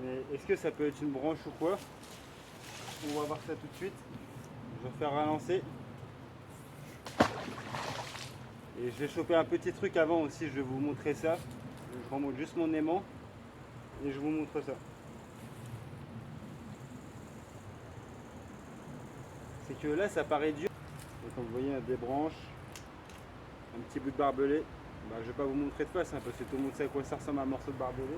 Mais est-ce que ça peut être une branche ou quoi? On va voir ça tout de suite. Je vais faire relancer. Et je vais choper un petit truc avant aussi, je vais vous montrer ça. Je remonte juste mon aimant et je vous montre ça. C'est que là ça paraît dur. Et comme vous voyez, il y a des branches, un petit bout de barbelé. Bah, je ne vais pas vous montrer de face parce que tout le monde sait à quoi ça ressemble un morceau de barbelé.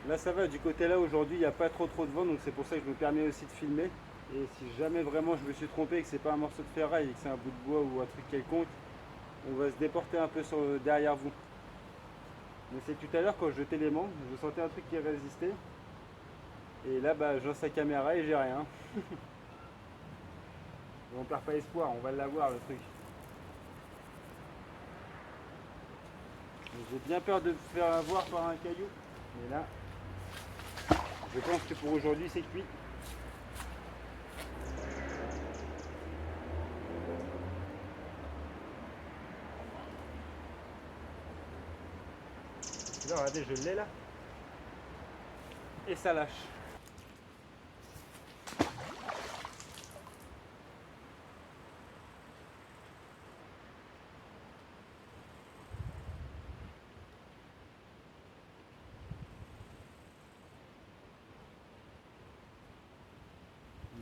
Là ça va, du côté là aujourd'hui il n'y a pas trop de vent, donc c'est pour ça que je me permets aussi de filmer. Et si jamais vraiment je me suis trompé, que c'est pas un morceau de ferraille et que c'est un bout de bois ou un truc quelconque, on va se déporter un peu derrière vous. Mais c'est tout à l'heure quand je jetais l'aimant, je sentais un truc qui résistait. Et là bah, je lance la caméra et j'ai rien. On perd pas espoir, on va l'avoir le truc. J'ai bien peur de me faire avoir par un caillou. Mais là, je pense que pour aujourd'hui c'est cuit. Là, regardez, je l'ai là. Et ça lâche.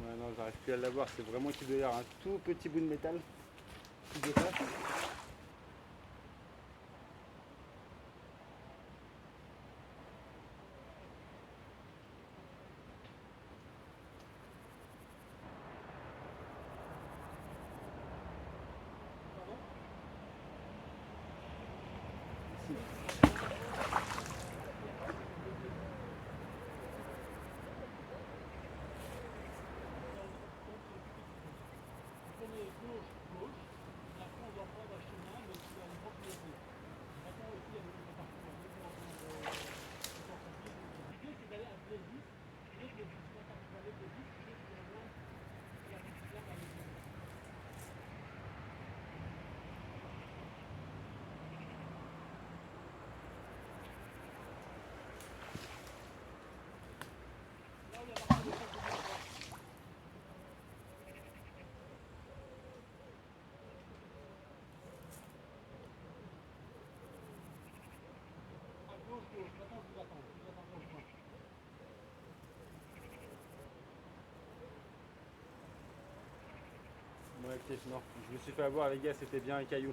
Ouais, non, j'arrive plus à l'avoir. C'est vraiment qu'il doit y avoir un tout petit bout de métal qui dépasse. Ouais, ok, non, je me suis fait avoir les gars, c'était bien un caillou.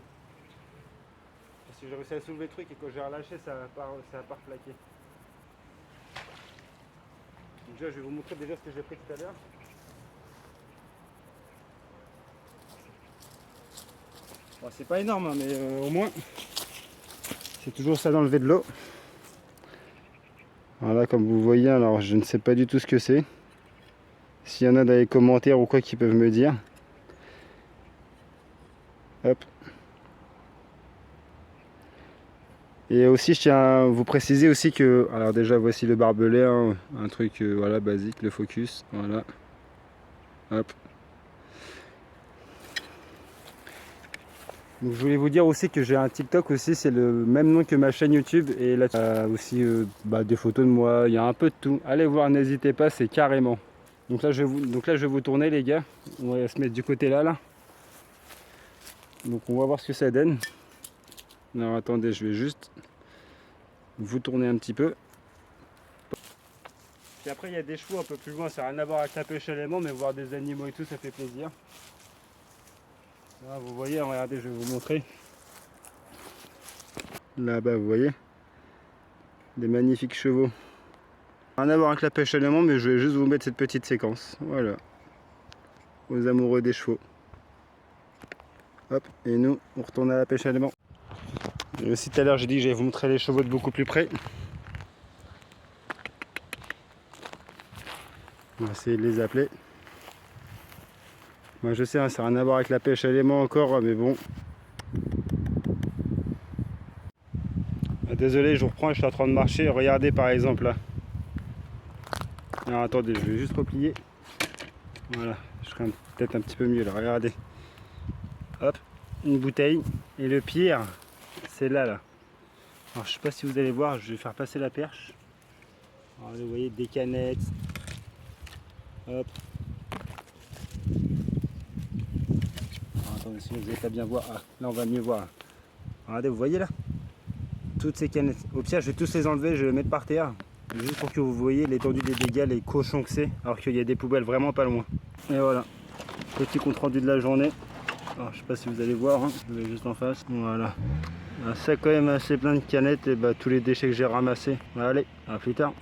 Parce que j'ai réussi à soulever le truc et quand j'ai relâché, ça a pas reflaqué. Donc déjà, je vais vous montrer déjà ce que j'ai pris tout à l'heure. Bon, c'est pas énorme, hein, mais au moins, c'est toujours ça d'enlever de l'eau. Voilà, comme vous voyez, alors je ne sais pas du tout ce que c'est. S'il y en a dans les commentaires ou quoi qui peuvent me dire. Hop. Et aussi, je tiens à vous préciser aussi que, alors déjà, voici le barbelé, hein, un truc voilà basique, le focus, voilà. Hop. Donc, je voulais vous dire aussi que j'ai un TikTok aussi, c'est le même nom que ma chaîne YouTube. Et là, il y a aussi des photos de moi, il y a un peu de tout. Allez voir, n'hésitez pas, c'est carrément. Donc là, je vais vous tourner les gars. On va se mettre du côté là. Donc on va voir ce que ça donne. Alors attendez, je vais juste vous tourner un petit peu. Et après il y a des chevaux un peu plus loin, ça n'a rien à voir avec la pêche à l'aimant, mais voir des animaux et tout, ça fait plaisir. Là vous voyez, regardez, je vais vous montrer. Là-bas vous voyez, des magnifiques chevaux. Rien à voir avec la pêche à l'aimant, mais je vais juste vous mettre cette petite séquence. Voilà, aux amoureux des chevaux. Hop, et nous, on retourne à la pêche à l'aimant. Et aussi tout à l'heure, j'ai dit que j'allais vous montrer les chevaux de beaucoup plus près. On va essayer de les appeler. Moi je sais, hein, ça n'a rien à voir avec la pêche à l'aimant encore, mais bon. Ah, désolé, je vous reprends, je suis en train de marcher. Regardez par exemple là. Alors attendez, je vais juste replier. Voilà, je serai peut-être un petit peu mieux là, regardez. Hop. une bouteille. Et le pire, c'est là. Alors je sais pas si vous allez voir, je vais faire passer la perche. Alors, vous voyez des canettes. Hop. Alors, attendez, si vous n'allez pas bien voir. Ah, là on va mieux voir. Regardez, vous voyez là? Toutes ces canettes. Au pire, je vais tous les enlever, je vais les mettre par terre. Juste pour que vous voyez l'étendue des dégâts, les cochons que c'est. Alors qu'il y a des poubelles vraiment pas loin. Et voilà. Petit compte rendu de la journée. Alors je sais pas si vous allez voir, hein. Je vais juste en face. Voilà. Un sac quand même assez plein de canettes et bah, tous les déchets que j'ai ramassés. Allez, à plus tard.